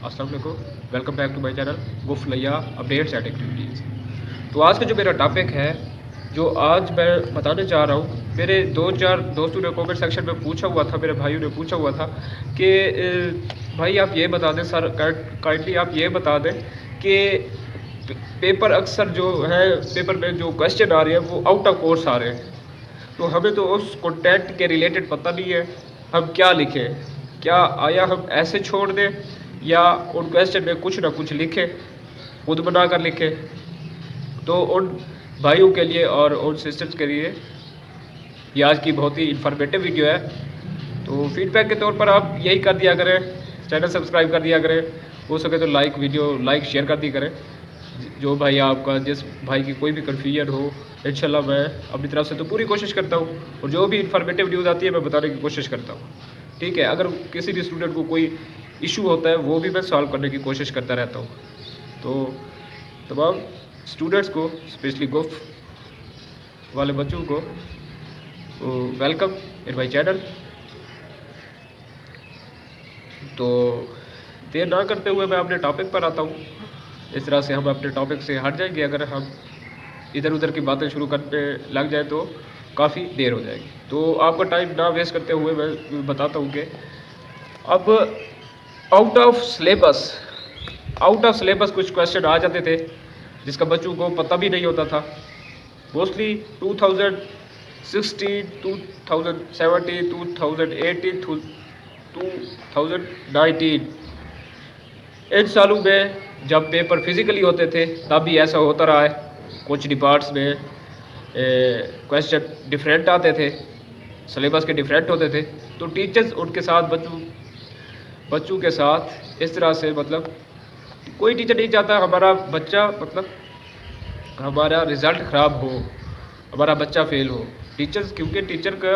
अस्सलाम वालेकुम, welcome back to my channel गुफ्त अपडेट्स एंड एक्टिविटीज़। तो आज का जो मेरा टॉपिक है, जो आज मैं बताने जा रहा हूँ, मेरे 2-4 दोस्तों ने कमेंट सेक्शन में पूछा हुआ था, मेरे भाइयों ने पूछा हुआ था कि भाई आप ये बता दें सर, काइंडली आप ये बता दें कि पेपर अक्सर जो है, पेपर में जो क्वेश्चन आ रहे हैं वो आउट ऑफ कोर्स आ रहे हैं, तो हमें तो उस कंटेंट के रिलेटेड पता नहीं है, हम क्या लिखें? क्या आया हम ऐसे छोड़ दें या उन क्वेश्चन में कुछ ना कुछ लिखें, खुद बना कर लिखें? तो उन भाइयों के लिए और उन सिस्टर्स के लिए ये आज की बहुत ही इन्फॉर्मेटिव वीडियो है। तो फीडबैक के तौर पर आप यही कर दिया करें, चैनल सब्सक्राइब कर दिया करें, हो सके तो लाइक शेयर कर दिया करें। जो भाई आपका, जिस भाई की कोई भी कन्फ्यूजन हो, इंशाल्लाह मैं अपनी तरफ से तो पूरी कोशिश करता हूँ और जो भी इन्फॉर्मेटिव न्यूज़ आती है मैं बताने की कोशिश करता हूँ। ठीक है, अगर किसी भी स्टूडेंट को कोई इशू होता है वो भी मैं सॉल्व करने की कोशिश करता रहता हूँ। तो तमाम स्टूडेंट्स को, स्पेशली गुफ वाले बच्चों को वेलकम इन माई चैनल। तो देर ना करते हुए मैं अपने टॉपिक पर आता हूँ। इस तरह से हम अपने टॉपिक से हट जाएंगे, अगर हम इधर उधर की बातें शुरू करने लग जाए तो काफ़ी देर हो जाएगी। तो आपका टाइम ना वेस्ट करते हुए मैं बताता हूँ कि अब आउट ऑफ सिलेबस कुछ क्वेश्चन आ जाते थे जिसका बच्चों को पता भी नहीं होता था। मोस्टली 2016, 2017, 2018, 2019 इन सालों में जब पेपर फिज़िकली होते थे तब भी ऐसा होता रहा है। कुछ डिपार्ट्स में क्वेश्चन डिफरेंट आते थे, सिलेबस के डिफरेंट होते थे, तो टीचर्स उनके साथ बच्चों के साथ इस तरह से, मतलब कोई टीचर नहीं चाहता हमारा बच्चा, मतलब हमारा रिज़ल्ट ख़राब हो, हमारा बच्चा फेल हो। टीचर्स, क्योंकि टीचर का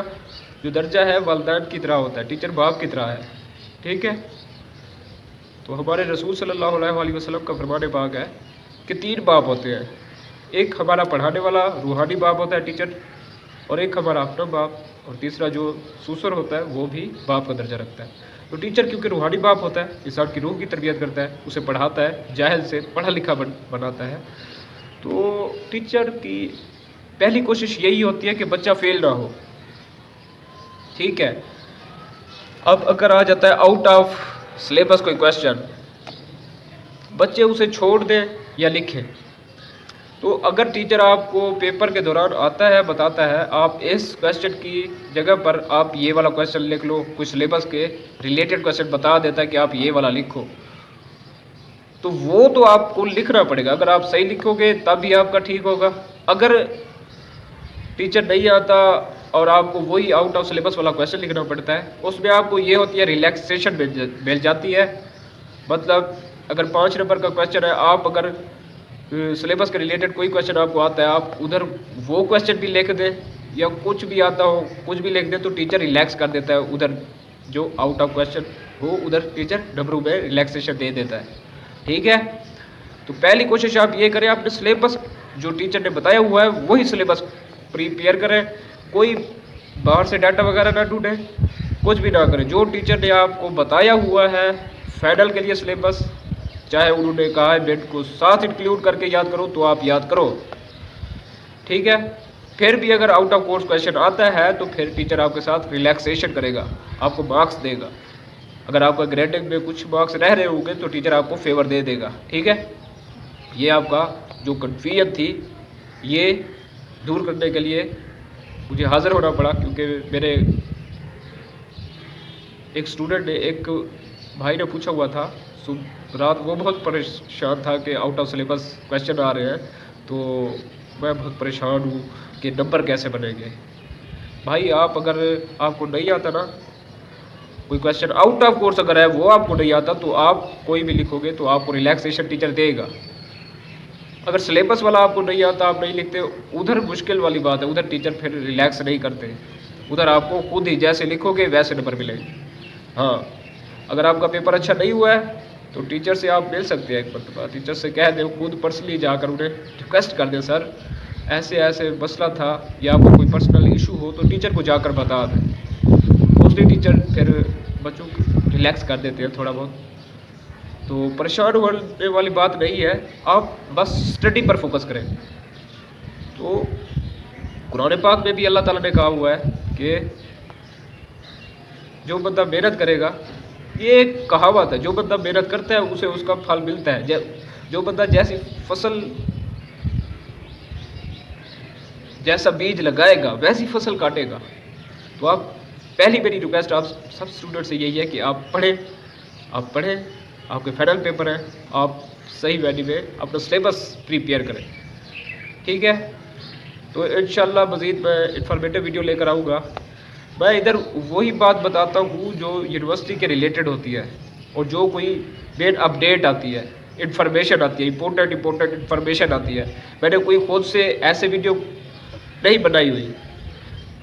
जो दर्जा है वालिदैन की तरह होता है, टीचर बाप की तरह है। ठीक है, तो हमारे रसूल सल्लल्लाहु अलैहि वसल्लम का फरमान पाक है कि 3 बाप होते हैं। एक हमारा पढ़ाने वाला रूहानी बाप होता है टीचर, और एक हमारा अपना बाप, और तीसरा जो सूसर होता है वो भी बाप का दर्जा रखता है। तो टीचर क्योंकि रूहानी बाप होता है, इंसान की रूह की तरबियत करता है, उसे पढ़ाता है, जाहिल से पढ़ा लिखा बनाता है। तो टीचर की पहली कोशिश यही होती है कि बच्चा फेल ना हो। ठीक है, अब अगर आ जाता है आउट ऑफ सिलेबस कोई क्वेश्चन, बच्चे उसे छोड़ दें या लिखें। तो अगर टीचर आपको पेपर के दौरान आता है, बताता है आप इस क्वेश्चन की जगह पर आप ये वाला क्वेश्चन लिख लो, कुछ सिलेबस के रिलेटेड क्वेश्चन बता देता है कि आप ये वाला लिखो, तो वो तो आपको लिखना पड़ेगा। अगर आप सही लिखोगे तब भी आपका ठीक होगा। अगर टीचर नहीं आता और आपको वही आउट ऑफ सिलेबस वाला क्वेश्चन लिखना पड़ता है, उसमें आपको ये होती है रिलैक्सेशन मिल जाती है। मतलब अगर 5 नंबर का क्वेश्चन है, आप अगर सिलेबस के रिलेटेड कोई क्वेश्चन आपको आता है, आप उधर वो क्वेश्चन भी लिख दें या कुछ भी आता हो कुछ भी लिख दें, तो टीचर रिलैक्स कर देता है। उधर जो आउट ऑफ क्वेश्चन हो उधर टीचर नंबरों में रिलैक्सेशन दे देता है। ठीक है, तो पहली कोशिश आप ये करें, अपने सिलेबस जो टीचर ने बताया हुआ है वही सिलेबस प्रिपेयर करें। कोई बाहर से डाटा वगैरह ना ढूंढें, कुछ भी ना करें। जो टीचर ने आपको बताया हुआ है फाइनल के लिए सिलेबस, चाहे उन्होंने कहा है बेट को साथ इंक्लूड करके याद करो तो आप याद करो। ठीक है, फिर भी अगर आउट ऑफ कोर्स क्वेश्चन आता है तो फिर टीचर आपके साथ रिलैक्सेशन करेगा, आपको मार्क्स देगा। अगर आपका ग्रेडिंग में कुछ मार्क्स रह रहे होंगे तो टीचर आपको फेवर दे देगा। ठीक है, ये आपका जो कन्फ्यूजन थी ये दूर करने के लिए मुझे हाज़िर होना पड़ा, क्योंकि मेरे एक स्टूडेंट ने, एक भाई ने पूछा हुआ था रात, वो बहुत परेशान था कि आउट ऑफ सिलेबस क्वेश्चन आ रहे हैं, तो मैं बहुत परेशान हूँ कि नंबर कैसे बनेंगे। भाई आप, अगर आपको नहीं आता ना कोई क्वेश्चन आउट ऑफ कोर्स अगर है वो आपको नहीं आता, तो आप कोई भी लिखोगे तो आपको रिलैक्सेशन टीचर देगा। अगर सिलेबस वाला आपको नहीं आता, आप नहीं लिखते, उधर मुश्किल वाली बात है, उधर टीचर फिर रिलैक्स नहीं करते, उधर आपको खुद ही जैसे लिखोगे वैसे नंबर मिलेंगे। हाँ, अगर आपका पेपर अच्छा नहीं हुआ है तो टीचर से आप मिल सकते हैं, एक मरतबा टीचर से कह दें, खुद पर्सनली जाकर उन्हें रिक्वेस्ट कर दें, सर ऐसे ऐसे मसला था, या आपको कोई पर्सनल इशू हो तो टीचर को जाकर बता दें। मोस्टली टीचर फिर बच्चों को रिलैक्स कर देते हैं थोड़ा बहुत। तो परेशान होने वाली बात नहीं है, आप बस स्टडी पर फोकस करें। तो कुरान पाक में भी अल्लाह ताला ने कहा हुआ है कि जो बंदा मेहनत करेगा, ये एक कहावत है, जो बंदा मेहनत करता है उसे उसका फल मिलता है। जो बंदा जैसी फसल, जैसा बीज लगाएगा वैसी फसल काटेगा। तो आप पहली मेरी रिक्वेस्ट आप सब स्टूडेंट से यही है कि आप पढ़ें, आपके फाइनल पेपर हैं, आप सही वैल्यू में अपना सिलेबस प्रिपेयर करें, ठीक है। तो इंशाल्लाह मज़ीद मैं इंफॉर्मेटिव वीडियो लेकर आऊँगा। मैं इधर वही बात बताता हूँ जो यूनिवर्सिटी के रिलेटेड होती है, और जो कोई मेन अपडेट आती है, इंफॉर्मेशन आती है, इम्पोर्टेंट इंफॉर्मेशन आती है। मैंने कोई खुद से ऐसे वीडियो नहीं बनाई हुई,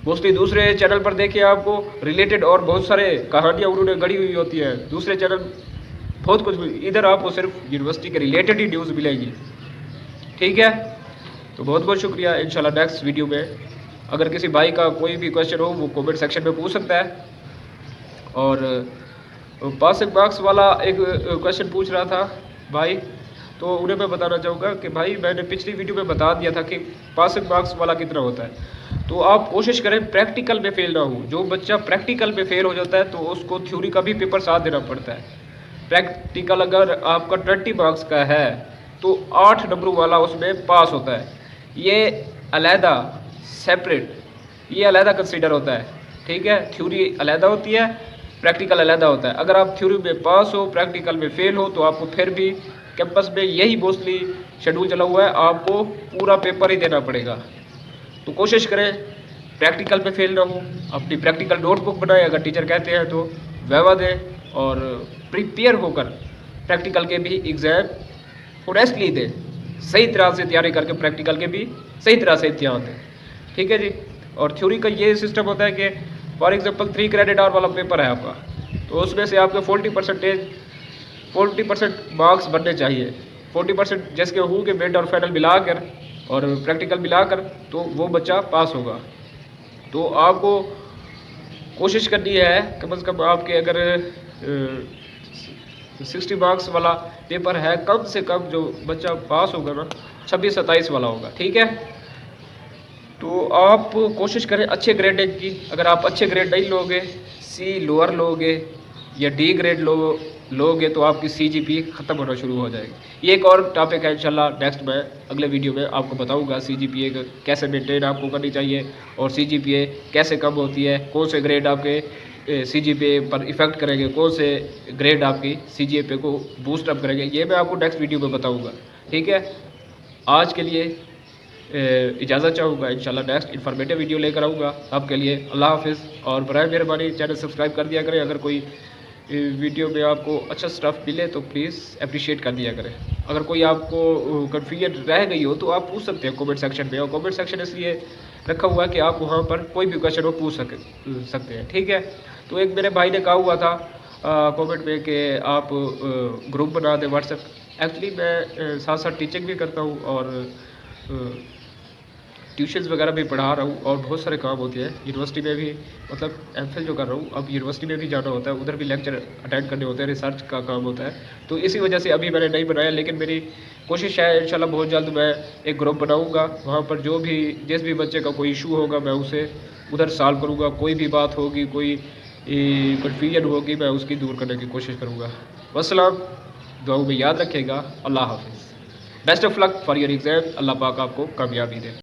मोस्टली दूसरे चैनल पर देखिए आपको रिलेटेड और बहुत सारे कहानियाँ उन्होंने गढ़ी हुई होती है, दूसरे चैनल बहुत कुछ। इधर आपको सिर्फ यूनिवर्सिटी के रिलेटेड ही न्यूज़ मिलेगी, ठीक है। तो बहुत बहुत शुक्रिया। इंशाल्लाह नेक्स्ट वीडियो में अगर किसी भाई का कोई भी क्वेश्चन हो वो कमेंट सेक्शन में पूछ सकता है। और पासिंग मार्क्स वाला एक क्वेश्चन पूछ रहा था भाई, तो उन्हें मैं बताना चाहूँगा कि भाई मैंने पिछली वीडियो में बता दिया था कि पासिंग मार्क्स वाला कितना होता है। तो आप कोशिश करें प्रैक्टिकल में फेल ना हो। जो बच्चा प्रैक्टिकल में फेल हो जाता है तो उसको थ्योरी का भी पेपर साथ देना पड़ता है। प्रैक्टिकल अगर आपका 20 मार्क्स का है तो 8 नंबर वाला उसमें पास होता है। ये अलहदा सेपरेट, ये अलहदा कंसीडर होता है, ठीक है। थ्योरी अलहदा होती है, प्रैक्टिकल अलहदा होता है। अगर आप थ्योरी में पास हो, प्रैक्टिकल में फेल हो, तो आपको फिर भी कैंपस में यही मोस्टली शेड्यूल चला हुआ है, आपको पूरा पेपर ही देना पड़ेगा। तो कोशिश करें प्रैक्टिकल में फेल ना हो। अपनी प्रैक्टिकल नोटबुक बनाएं, अगर टीचर कहते हैं तो वाइवा दें, और प्रिपेयर होकर प्रैक्टिकल के भी एग्ज़ाम ऑनेस्टली दें, सही तरह से तैयारी करके प्रैक्टिकल के भी सही तरह से इम्तिहान दें, ठीक है जी। और थ्योरी का ये सिस्टम होता है कि फॉर एग्जांपल 3 क्रेडिट आवर वाला पेपर है आपका, तो उसमें से आपके 40% मार्क्स बनने चाहिए। 40% जिसके होंगे मिड और फाइनल मिलाकर और प्रैक्टिकल मिलाकर, तो वो बच्चा पास होगा। तो आपको कोशिश करनी है कम से कम आपके अगर 60 मार्क्स वाला पेपर है, कम से कम जो बच्चा पास होगा ना 26-27 वाला होगा, ठीक है। तो आप कोशिश करें अच्छे ग्रेडिंग की। अगर आप अच्छे ग्रेड नहीं लोगे, सी लोअर लोगे या डी ग्रेड लोगे तो आपकी CGPA ख़त्म होना शुरू हो जाएगी। ये एक और टॉपिक है, इंशाल्लाह नेक्स्ट मैं अगले वीडियो में आपको बताऊंगा CGPA कैसे मेंटेन आपको करनी चाहिए, और CGPA कैसे कम होती है, कौन से ग्रेड आपके CGPA पर इफ़ेक्ट करेंगे, कौन से ग्रेड आपकी CGPA को बूस्ट अप करेंगे, ये मैं आपको नेक्स्ट वीडियो में बताऊँगा, ठीक है। आज के लिए इजाज़त चाहूँगा, इंशाल्लाह नेक्स्ट इन्फॉर्मेटिव वीडियो लेकर आऊँगा आपके लिए। अल्लाह हाफिज़। और बराए मेहरबानी चैनल सब्सक्राइब कर दिया करें। अगर कोई वीडियो में आपको अच्छा स्टफ़ मिले तो प्लीज़ अप्रिशिएट कर दिया करें। अगर कोई आपको कन्फ्यूजन रह गई हो तो आप पूछ सकते हैं कमेंट सेक्शन में, और कमेंट सेक्शन इसलिए रखा हुआ है कि आप वहाँ पर कोई भी क्वेश्चन हो पूछ सकते हैं, ठीक है। तो एक मेरे भाई ने कहा हुआ था कमेंट में कि आप ग्रुप बना दें व्हाट्सएप। एक्चुअली मैं साथ साथ टीचिंग भी करता हूँ और ट्यूशन्स वगैरह भी पढ़ा रहा हूँ, और बहुत सारे काम होते हैं यूनिवर्सिटी में भी, मतलब MPhil जो कर रहा हूँ, अब यूनिवर्सिटी में भी जाना होता है, उधर भी लेक्चर अटेंड करने होते हैं, रिसर्च का काम होता है। तो इसी वजह से अभी मैंने नहीं बनाया, लेकिन मेरी कोशिश है इंशाल्लाह बहुत जल्द मैं एक ग्रुप बनाऊँगा। वहाँ पर जिस भी बच्चे का कोई इशू होगा मैं उसे उधर सॉल्व करूँगा। कोई भी बात होगी, कोई कन्फ्यूजन होगी, मैं उसकी दूर करने की कोशिश करूँगा। वस्सलाम, दुआओं में याद रखिएगा। अल्लाह हाफिज़। Best of luck for your exam. अल्लाह पाक आपको कामयाबी दे।